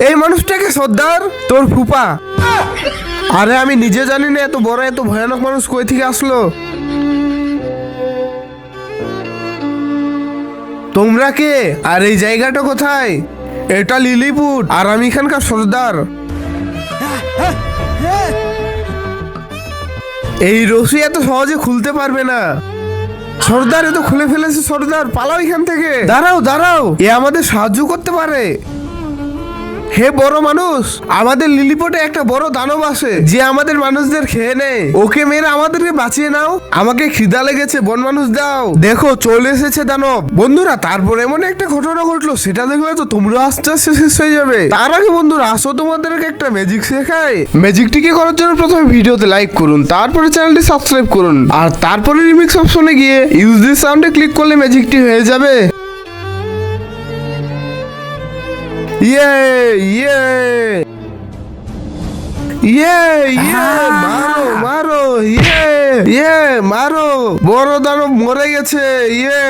এই মানুষটাকে সর্দার তোর ফুপা। আরে আমি নিজে জানি না এত বড় এত ভয়ানক মানুষ কই থেকে আসলো। তোমরা কে আর এই জায়গাটা কোথায়? এটা লিলিপুট আর আমি এখানকার সর্দার। এই রশি এত সহজে খুলতে পারবে না। সর্দার এ তো খুলে ফেলেছে। সর্দার পালাও এখান থেকে। দাঁড়াও দাঁড়াও, এ আমাদের সাহায্য করতে পারে। হে বড় মানুষ, আমাদের লিলিপটে একটা বড় দানব আছে যে আমাদের মানুষদের খেয়ে নেয়। ওকে মেরে আমাদেরকে বাঁচিয়ে নাও। আমাকে খিদা লেগেছে, বন মানুষ দাও। দেখো চলে এসেছে দানব। বন্ধুরা তারপর এমন একটা ঘটনা ঘটলো, সেটা দেখলে তো তোমরা আস্তে আস্তে শেষ হয়ে যাবে। তার আগে বন্ধুরা আসো তোমাদেরকে একটা ম্যাজিক শেখাই। ম্যাজিকটিকে করার জন্য প্রথমে ভিডিওতে লাইক করুন, তারপরে চ্যানেলটি সাবস্ক্রাইব করুন, আর তারপরে রিমিক্স অপশনে গিয়ে ইউজ দিস সাউন্ডে ক্লিক করলে ম্যাজিকটি হয়ে যাবে। ইয়ে ইয়ে ইয়ে ইয়ে মারো মারো ইয়ে ইয়ে মারো, বড় দানব মরে গেছে। ইয়ে